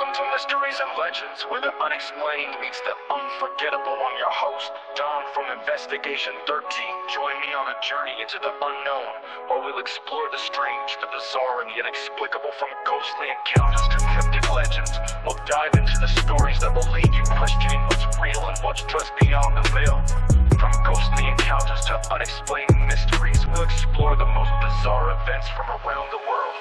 Welcome to Mysteries and Legends, where the unexplained meets the unforgettable. I'm your host, Don from Investigation 13. Join me on a journey into the unknown, where we'll explore the strange, the bizarre, and the inexplicable. From ghostly encounters to cryptic legends, we'll dive into the stories that will leave you questioning what's real and what's just beyond the veil. From ghostly encounters to unexplained mysteries, we'll explore the most bizarre events from around the world.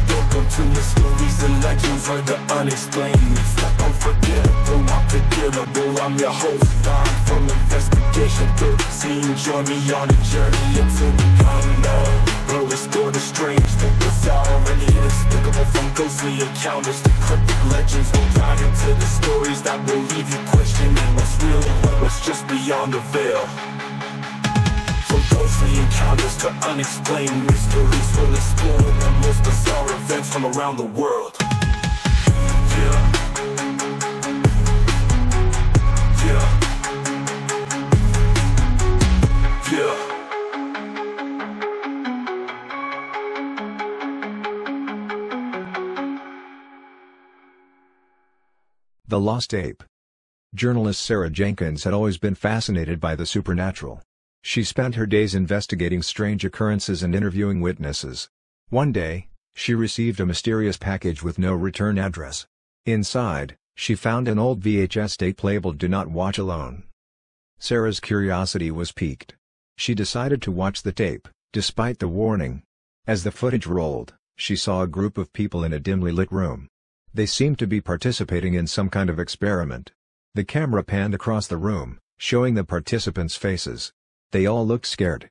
Welcome to Mysteries and Legends, where the unexplained meets the unforgettable. Unforgettable. I'm your host, Don from Investigation 13. Join me on a journey into the unknown. We'll explore the strange, the bizarre, and the inexplicable. From ghostly encounters to cryptic legends, we'll dive into the stories that will leave you questioning what's real and what's just beyond the veil. From ghostly encounters to unexplained mysteries, we'll explore the most bizarre events from around the world. Yeah. The Lost Tape. Journalist Sarah Jenkins had always been fascinated by the supernatural. She spent her days investigating strange occurrences and interviewing witnesses. One day, she received a mysterious package with no return address. Inside, she found an old VHS tape labeled "Do Not Watch Alone." Sarah's curiosity was piqued. She decided to watch the tape, despite the warning. As the footage rolled, she saw a group of people in a dimly lit room. They seemed to be participating in some kind of experiment. The camera panned across the room, showing the participants' faces. They all looked scared.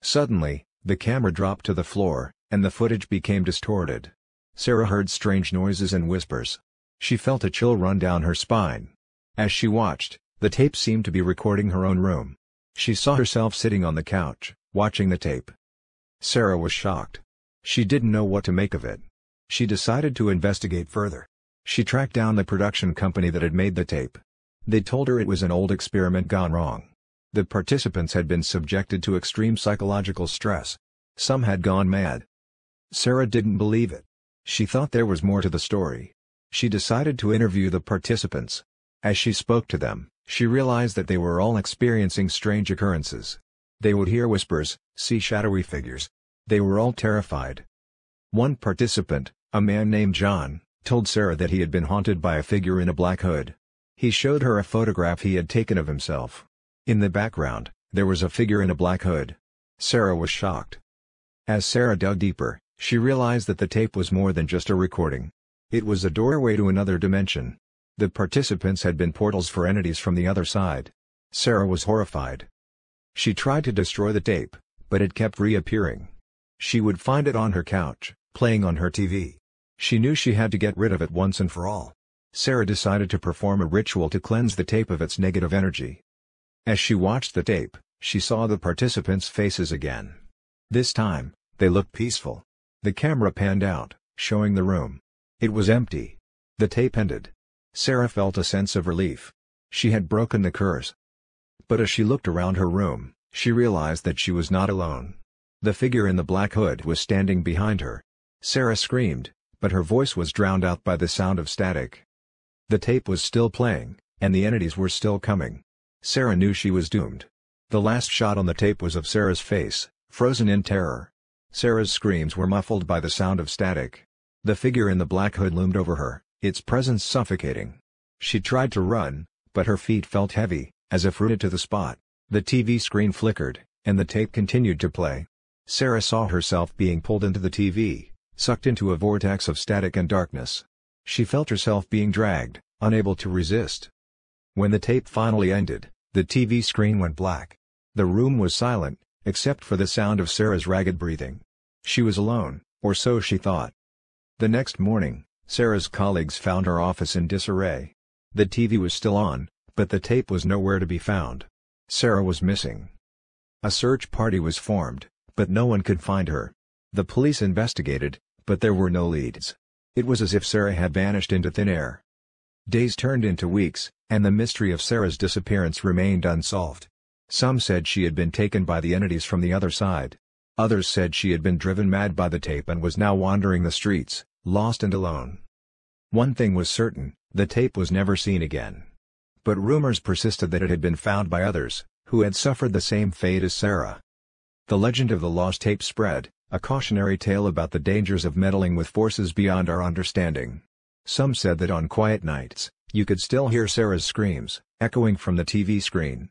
Suddenly, the camera dropped to the floor, and the footage became distorted. Sarah heard strange noises and whispers. She felt a chill run down her spine. As she watched, the tape seemed to be recording her own room. She saw herself sitting on the couch, watching the tape. Sarah was shocked. She didn't know what to make of it. She decided to investigate further. She tracked down the production company that had made the tape. They told her it was an old experiment gone wrong. The participants had been subjected to extreme psychological stress. Some had gone mad. Sarah didn't believe it. She thought there was more to the story. She decided to interview the participants. As she spoke to them, she realized that they were all experiencing strange occurrences. They would hear whispers, see shadowy figures. They were all terrified. One participant, a man named John, told Sarah that he had been haunted by a figure in a black hood. He showed her a photograph he had taken of himself. In the background, there was a figure in a black hood. Sarah was shocked. As Sarah dug deeper, she realized that the tape was more than just a recording. It was a doorway to another dimension. The participants had been portals for entities from the other side. Sarah was horrified. She tried to destroy the tape, but it kept reappearing. She would find it on her couch, playing on her TV. She knew she had to get rid of it once and for all. Sarah decided to perform a ritual to cleanse the tape of its negative energy. As she watched the tape, she saw the participants' faces again. This time, they looked peaceful. The camera panned out, showing the room. It was empty. The tape ended. Sarah felt a sense of relief. She had broken the curse. But as she looked around her room, she realized that she was not alone. The figure in the black hood was standing behind her. Sarah screamed, but her voice was drowned out by the sound of static. The tape was still playing, and the entities were still coming. Sarah knew she was doomed. The last shot on the tape was of Sarah's face, frozen in terror. Sarah's screams were muffled by the sound of static. The figure in the black hood loomed over her, its presence suffocating. She tried to run, but her feet felt heavy, as if rooted to the spot. The TV screen flickered, and the tape continued to play. Sarah saw herself being pulled into the TV, sucked into a vortex of static and darkness. She felt herself being dragged, unable to resist. When the tape finally ended, the TV screen went black. The room was silent, except for the sound of Sarah's ragged breathing. She was alone, or so she thought. The next morning, Sarah's colleagues found her office in disarray. The TV was still on, but the tape was nowhere to be found. Sarah was missing. A search party was formed, but no one could find her. The police investigated, but there were no leads. It was as if Sarah had vanished into thin air. Days turned into weeks, and the mystery of Sarah's disappearance remained unsolved. Some said she had been taken by the entities from the other side. Others said she had been driven mad by the tape and was now wandering the streets, lost and alone. One thing was certain, the tape was never seen again. But rumors persisted that it had been found by others, who had suffered the same fate as Sarah. The legend of the lost tape spread, a cautionary tale about the dangers of meddling with forces beyond our understanding. Some said that on quiet nights, you could still hear Sarah's screams, echoing from the TV screen.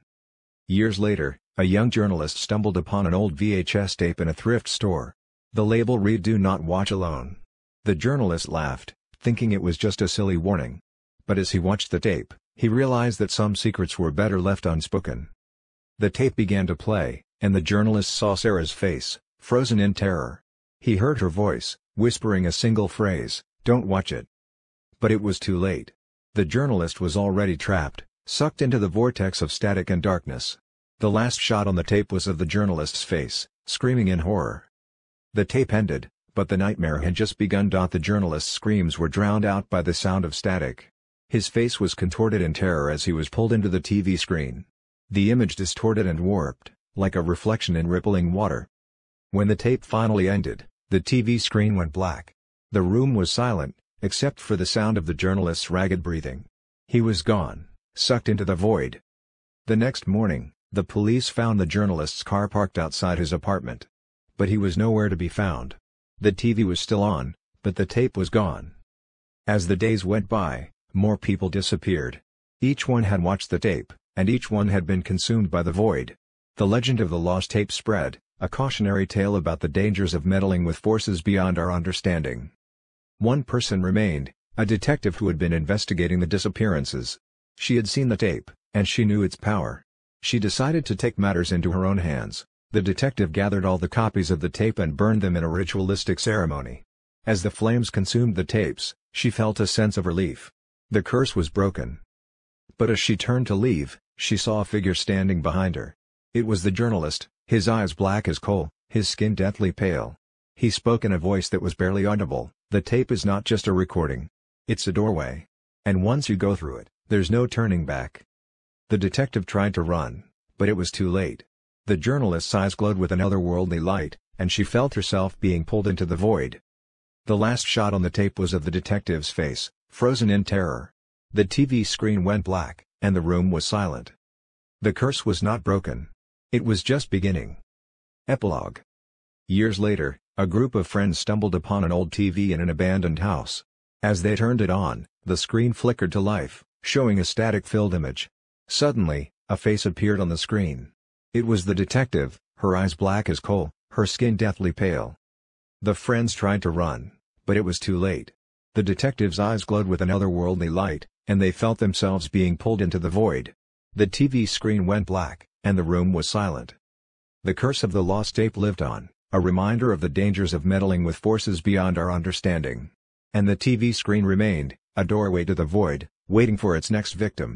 Years later, a young journalist stumbled upon an old VHS tape in a thrift store. The label read "Do not watch alone." The journalist laughed, thinking it was just a silly warning. But as he watched the tape, he realized that some secrets were better left unspoken. The tape began to play, and the journalist saw Sarah's face, frozen in terror. He heard her voice, whispering a single phrase, "Don't watch it." But it was too late. The journalist was already trapped, sucked into the vortex of static and darkness. The last shot on the tape was of the journalist's face, screaming in horror. The tape ended, but the nightmare had just begun. The journalist's screams were drowned out by the sound of static. His face was contorted in terror as he was pulled into the TV screen. The image distorted and warped, like a reflection in rippling water. When the tape finally ended, the TV screen went black. The room was silent, except for the sound of the journalist's ragged breathing. He was gone, sucked into the void. The next morning, the police found the journalist's car parked outside his apartment. But he was nowhere to be found. The TV was still on, but the tape was gone. As the days went by, more people disappeared. Each one had watched the tape, and each one had been consumed by the void. The legend of the lost tape spread, a cautionary tale about the dangers of meddling with forces beyond our understanding. One person remained, a detective who had been investigating the disappearances. She had seen the tape, and she knew its power. She decided to take matters into her own hands. The detective gathered all the copies of the tape and burned them in a ritualistic ceremony. As the flames consumed the tapes, she felt a sense of relief. The curse was broken. But as she turned to leave, she saw a figure standing behind her. It was the journalist, his eyes black as coal, his skin deathly pale. He spoke in a voice that was barely audible. "The tape is not just a recording. It's a doorway. And once you go through it, there's no turning back." The detective tried to run, but it was too late. The journalist's eyes glowed with an otherworldly light, and she felt herself being pulled into the void. The last shot on the tape was of the detective's face, frozen in terror. The TV screen went black, and the room was silent. The curse was not broken. It was just beginning. Epilogue. Years later, a group of friends stumbled upon an old TV in an abandoned house. As they turned it on, the screen flickered to life, showing a static-filled image. Suddenly, a face appeared on the screen. It was the detective, her eyes black as coal, her skin deathly pale. The friends tried to run, but it was too late. The detective's eyes glowed with an otherworldly light, and they felt themselves being pulled into the void. The TV screen went black, and the room was silent. The curse of the lost tape lived on, a reminder of the dangers of meddling with forces beyond our understanding. And the TV screen remained, a doorway to the void, waiting for its next victim.